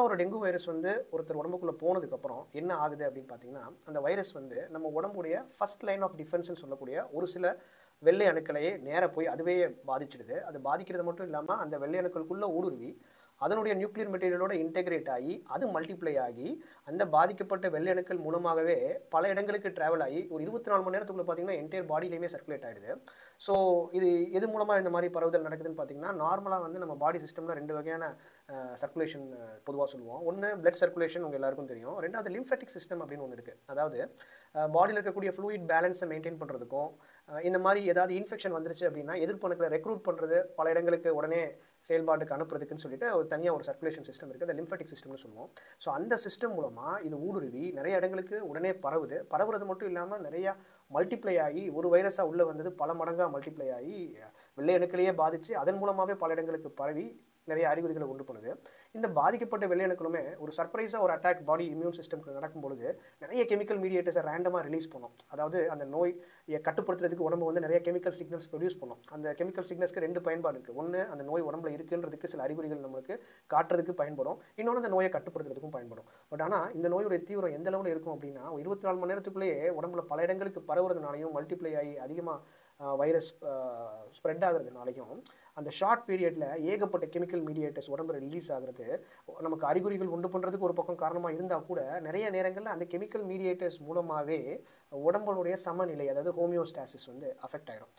ஒரு dengue virus வந்து ஒருத்தர் உடம்புக்குள்ள போனதுக்கப்புறம் என்ன ஆகுது அப்படின்னு பார்த்தீங்கன்னா, அந்த வைரஸ் வந்து நம்ம உடம்புடைய ஃபர்ஸ்ட் லைன் ஆஃப் டிஃபென்ஸ்ன்னு சொல்லக்கூடிய ஒரு சில வெள்ளை அணுக்களையே நேரா போய் அதுவே பாதிச்சிடுது. அது பாதிக்கிறது மட்டும் இல்லாம, அந்த வெள்ளை அணுக்களுக்குள்ள ஊடுருவி, அதனுடைய நியூக்ளியர் மெட்டீரியலோட இன்டெகிரேட் ஆகி, அது மல்டிப்ளை ஆகி, அந்த பாதிக்கப்பட்ட வெள்ளை அணுக்கள் மூலமாகவே பல இடங்களுக்கு டிராவல் ஆகி, ஒரு 24 மணி நேரத்துக்குள்ள பார்த்தீங்கன்னா, என்டையர் பாடியிலயுமே சர்க்குலேட் ஆயிடுது. ஸோ இது எது மூலமா இந்த மாரி பரவுதல் நடக்குதுன்னு பார்த்தீங்கன்னா, நார்மலா வந்து நம்ம பாடி சிஸ்டம்ல 2 வகையான சர்க்குலேஷன் பொதுவா சொல்லுவோம். ஒண்ணு பிளட் சர்க்குலேஷன் உங்க எல்லாருக்கும் தெரியும். 2வது லிம்ஃபாட்டிக் சிஸ்டம் அப்படின்னு ஒண்ணு இருக்கு. அதாவது பாடியில இருக்கக்கூடிய ஃப்ளூயிட் பேலன்ஸை மெயின்டைன் பண்றதுக்கும், இந்த மாரி ஏதாவது இன்ஃபெக்ஷன் வந்துருச்சு அப்படின்னா, எதிர்ப்பு அணுக்களை ரெக்ரூட் பண்றது, பல இடங்களுக்கு உடனே செயல்பாட்டுக்கு அனுப்புறதுக்குன்னு சொல்லிட்டு ஒரு தனியா ஒரு சர்க்குலேஷன் சிஸ்டம் இருக்கு. அத லிம்ஃபாட்டிக் சிஸ்டம்னு சொல்லுவோம். ஸோ அந்த சிஸ்டம் மூலமா இது ஊடுருவி நிறைய இடங்களுக்கு உடனே பரவுது. பரவுறது மட்டும் இல்லாம நிறைய மல்டிப்ளை ஆகி ஒரு வைரஸா உள்ள வந்தது பல மடங்கா மல்டிப்ளை ஆகி வெள்ளை அணுக்களையே பாதிச்சு அதன் மூலமாவே பல இடங்களுக்கு பரவி நிறைய அறிகுறிகளை உண்டு பண்ணுது. இந்த பாதிக்கப்பட்ட வெள்ளை அணுக்களுமே ஒரு சர்ப்ரைஸா ஒரு அட்டாக் பாடி இம்யூன் சிஸ்டம்க்கு நடக்கும் பொழுது நிறைய கெமிக்கல் மீடியேட்டர்ஸை ரேண்டமா ரிலீஸ் பண்ணும். அதாவது அந்த நோயை கட்டுப்படுத்துறதுக்கு உடம்பு வந்து நிறைய கெமிக்கல் சிக்னல்ஸ் ப்ரொடியூஸ் பண்ணும். அந்த கெமிக்கல் சிக்னல்ஸ்க்கு 2 பயன்பாடு இருக்கு. ஒண்ணு அந்த நோய் உடம்புல இருக்குன்றதுக்கு சில அறிகுறிகள் நம்மளுக்கு காட்டுறதுக்கு பயன்படும். இன்னொன்று அந்த நோயை கட்டுப்படுத்துறதுக்கும் பயன்படும். பட் ஆனா இந்த நோயுடைய தீவிரம் எந்த அளவுல இருக்கும் அப்படின்னா, 24 மணி நேரத்துக்குள்ளேயே உடம்புல பல இடங்களுக்கு பரவுறதுனாலையும் மல்டிப்ளை ஆகி அதிகமா வைரஸ் ஸ்ப்ரெட் ஆகுறதுனாலையும் அந்த ஷார்ட் பீரியட்ல ஏகப்பட்ட கெமிக்கல் மீடியேட்டர்ஸ் உடம்புல ரிலீஸ் ஆகுறது நமக்கு அறிகுறிகள் உண்டு பண்றதுக்கு ஒரு பக்கம் காரணமா இருந்தா கூட நிறைய நேரங்கள்ல அந்த கெமிக்கல் மீடியேட்டர்ஸ் மூலமாவே உடம்புடைய சமநிலை, அதாவது ஹோமியோஸ்டாசிஸ் வந்து அஃபெக்ட் ஆயிடும்.